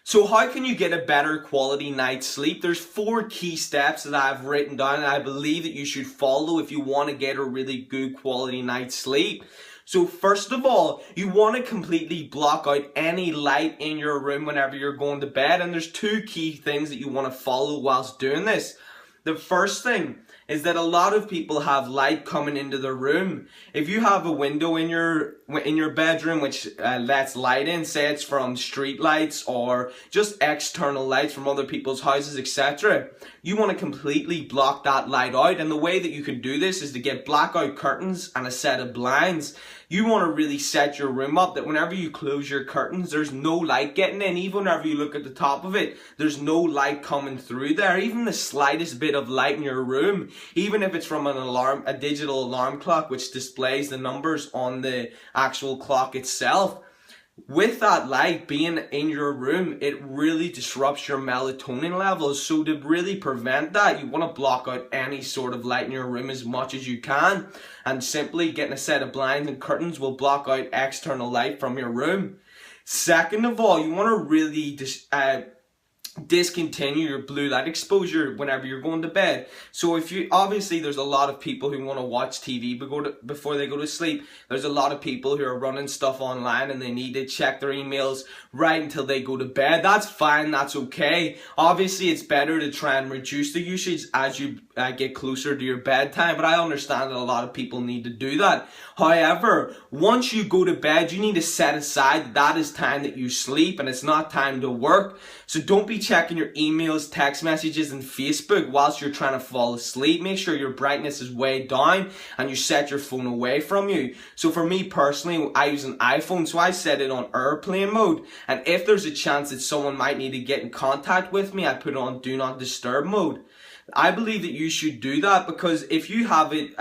So how can you get a better quality night's sleep? There's 4 key steps that I've written down and I believe that you should follow if you want to get a really good quality night's sleep. So first of all, you want to completely block out any light in your room whenever you're going to bed. And there's 2 key things that you want to follow whilst doing this. The first thing is that a lot of people have light coming into their room. If you have a window in your bedroom which lets light in, say it's from street lights or just external lights from other people's houses, etc., you want to completely block that light out. And the way that you can do this is to get blackout curtains and a set of blinds. You want to really set your room up that whenever you close your curtains, there's no light getting in. Even whenever you look at the top of it, there's no light coming through there. Even the slightest bit of light in your room, even if it's from a digital alarm clock which displays the numbers on the actual clock itself, with that light being in your room, it really disrupts your melatonin levels. So to really prevent that, you want to block out any sort of light in your room as much as you can. And simply getting a set of blinds and curtains will block out external light from your room. Second of all, you want to really discontinue your blue light exposure whenever you're going to bed. So if you, obviously there's a lot of people who want to watch TV before they go to sleep. There's a lot of people who are running stuff online and they need to check their emails right until they go to bed. That's fine, that's okay. Obviously it's better to try and reduce the usage as you get closer to your bedtime, but I understand that a lot of people need to do that. However, once you go to bed, you need to set aside that is time that you sleep and it's not time to work. So don't be checking your emails, text messages and Facebook whilst you're trying to fall asleep. Make sure your brightness is way down and you set your phone away from you. So for me personally, I use an iPhone, so I set it on airplane mode, and if there's a chance that someone might need to get in contact with me, I put it on do not disturb mode. I believe that you should do that because if you have it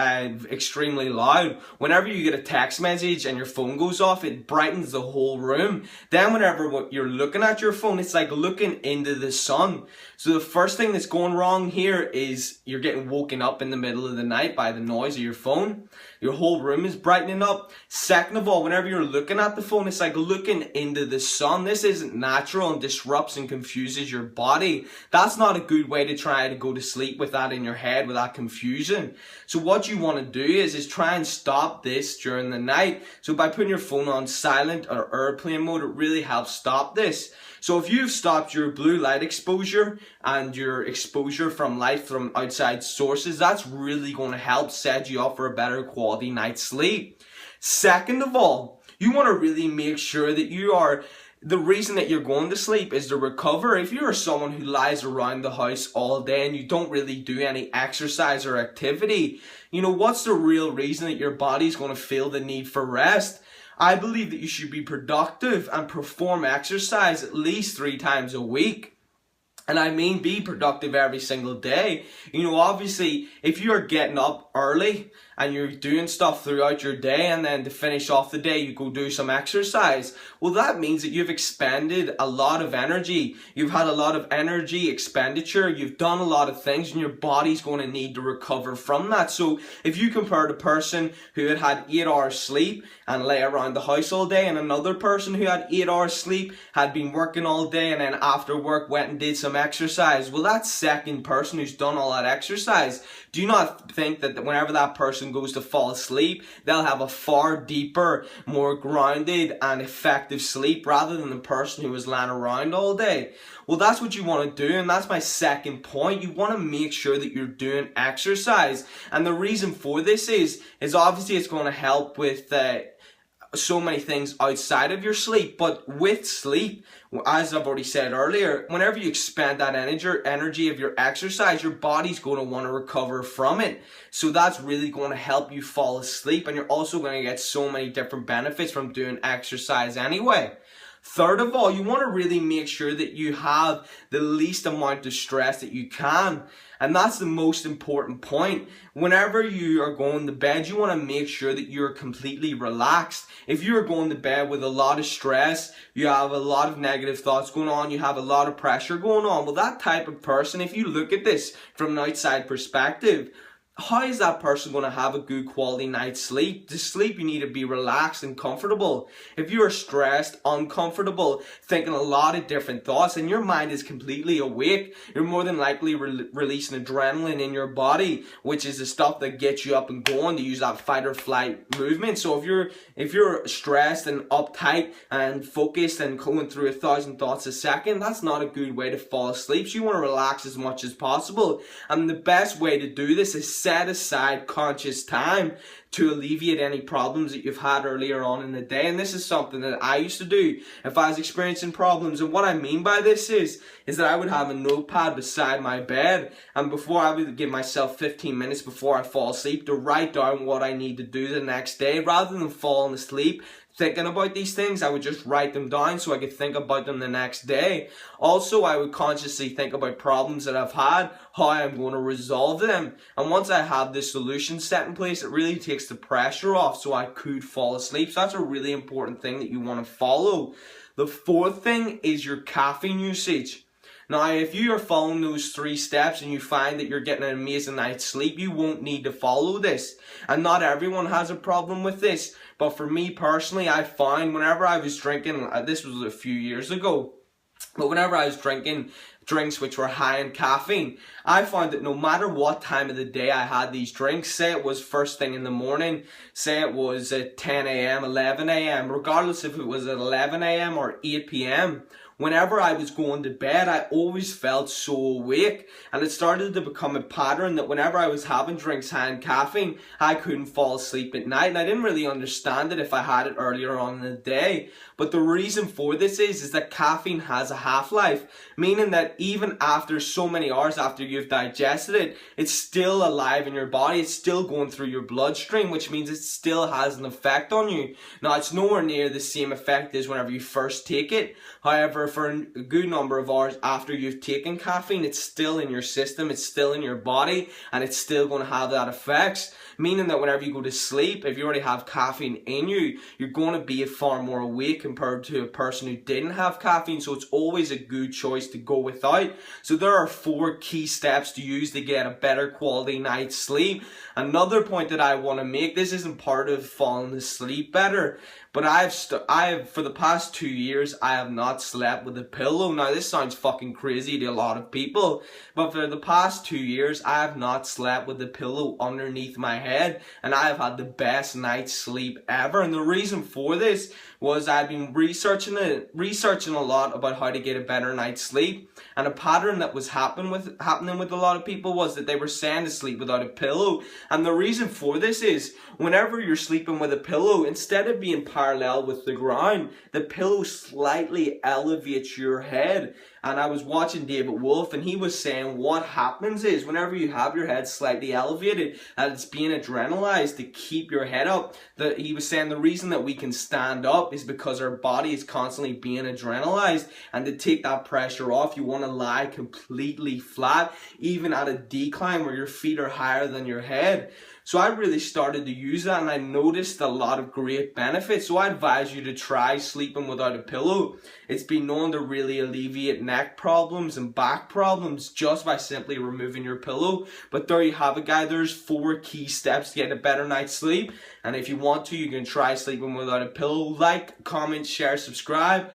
extremely loud, whenever you get a text message and your phone goes off, it brightens the whole room. Then whenever you're looking at your phone, it's like looking into the sun. So the first thing that's going wrong here is you're getting woken up in the middle of the night by the noise of your phone. Your whole room is brightening up. Second of all, whenever you're looking at the phone, it's like looking into the sun. This isn't natural and disrupts and confuses your body. That's not a good way to try to go to sleep with that in your head, with that confusion. So what you want to do is try and stop this during the night. So by putting your phone on silent or airplane mode, it really helps stop this. So if you've stopped your blue light exposure and your exposure from light from outside sources, that's really going to help set you up for a better quality night's sleep. Second of all, you want to really make sure that the reason that you're going to sleep is to recover. If you are someone who lies around the house all day and you don't really do any exercise or activity, what's the real reason that your body's going to feel the need for rest? I believe that you should be productive and perform exercise at least 3 times a week. And I mean be productive every single day. Obviously, if you are getting up early and you're doing stuff throughout your day and then to finish off the day you go do some exercise, well that means that you've expended a lot of energy. You've had a lot of energy expenditure, you've done a lot of things and your body's going to need to recover from that. So if you compare the person who had 8 hours sleep and lay around the house all day and another person who had 8 hours sleep, had been working all day and then after work went and did some exercise, well that second person who's done all that exercise, do you not think that whenever that person goes to fall asleep, they'll have a far deeper, more grounded and effective sleep rather than the person who was lying around all day? Well, that's what you want to do, and that's my second point. You want to make sure that you're doing exercise, and the reason for this is obviously it's going to help with so many things outside of your sleep, but with sleep, as I've already said earlier, whenever you expend that energy of your exercise, your body's going to want to recover from it. So that's really going to help you fall asleep, and you're also going to get so many different benefits from doing exercise anyway. Third of all, you want to really make sure that you have the least amount of stress that you can. And that's the most important point. Whenever you are going to bed, you want to make sure that you're completely relaxed. If you're going to bed with a lot of stress, you have a lot of negative thoughts going on, you have a lot of pressure going on, well, that type of person, if you look at this from an outside perspective, how is that person going to have a good quality night's sleep? To sleep, you need to be relaxed and comfortable. If you are stressed, uncomfortable, thinking a lot of different thoughts, and your mind is completely awake, you're more than likely releasing adrenaline in your body, which is the stuff that gets you up and going to use that fight or flight movement. So if you're stressed and uptight and focused and going through 1,000 thoughts a second, that's not a good way to fall asleep. So you want to relax as much as possible. And the best way to do this is set aside conscious time to alleviate any problems that you've had earlier on in the day. And this is something that I used to do if I was experiencing problems. And what I mean by this is that I would have a notepad beside my bed, and before I would give myself 15 minutes before I fall asleep to write down what I need to do the next day. Rather than falling asleep thinking about these things, I would just write them down so I could think about them the next day. Also, I would consciously think about problems that I've had, how I'm going to resolve them. And once I have this solution set in place, it really takes the pressure off so I could fall asleep. So that's a really important thing that you want to follow. The fourth thing is your caffeine usage. Now, if you are following those 3 steps and you find that you're getting an amazing night's sleep, you won't need to follow this. And not everyone has a problem with this. But for me personally, I found whenever I was drinking, this was a few years ago, but whenever I was drinking drinks which were high in caffeine, I found that no matter what time of the day I had these drinks, say it was first thing in the morning, say it was at 10 a.m, 11 a.m, regardless if it was at 11 a.m. or 8 p.m, whenever I was going to bed, I always felt so awake, and it started to become a pattern that whenever I was having drinks high in caffeine, I couldn't fall asleep at night, and I didn't really understand it if I had it earlier on in the day. But the reason for this is that caffeine has a half-life, meaning that even after so many hours after you've digested it, it's still alive in your body, it's still going through your bloodstream, which means it still has an effect on you. Now, it's nowhere near the same effect as whenever you first take it. However, for a good number of hours after you've taken caffeine, it's still in your system, it's still in your body, and it's still going to have that effects. Meaning that whenever you go to sleep, if you already have caffeine in you, you're going to be far more awake compared to a person who didn't have caffeine. So it's always a good choice to go without. So there are 4 key steps to use to get a better quality night's sleep. Another point that I want to make, this isn't part of falling asleep better, but I've for the past 2 years, I have not slept with a pillow. Now, this sounds fucking crazy to a lot of people, but for the past 2 years, I have not slept with a pillow underneath my head, and I have had the best night's sleep ever. And the reason for this was I've been researching a lot about how to get a better night's sleep, and a pattern that was happening with a lot of people was that they were saying to sleep without a pillow. And the reason for this is whenever you're sleeping with a pillow, instead of being parallel with the ground, the pillow slightly elevates your head. And I was watching David Wolf, and he was saying what happens is whenever you have your head slightly elevated, that it's being adrenalized to keep your head up. He was saying the reason that we can stand up is because our body is constantly being adrenalized, and to take that pressure off, you want to lie completely flat, even at a decline where your feet are higher than your head. So I really started to use that, and I noticed a lot of great benefits. So I advise you to try sleeping without a pillow. It's been known to really alleviate neck problems and back problems just by simply removing your pillow. But there you have it, guys. There's 4 key steps to get a better night's sleep. And if you want to, you can try sleeping without a pillow. Like, comment, share, subscribe.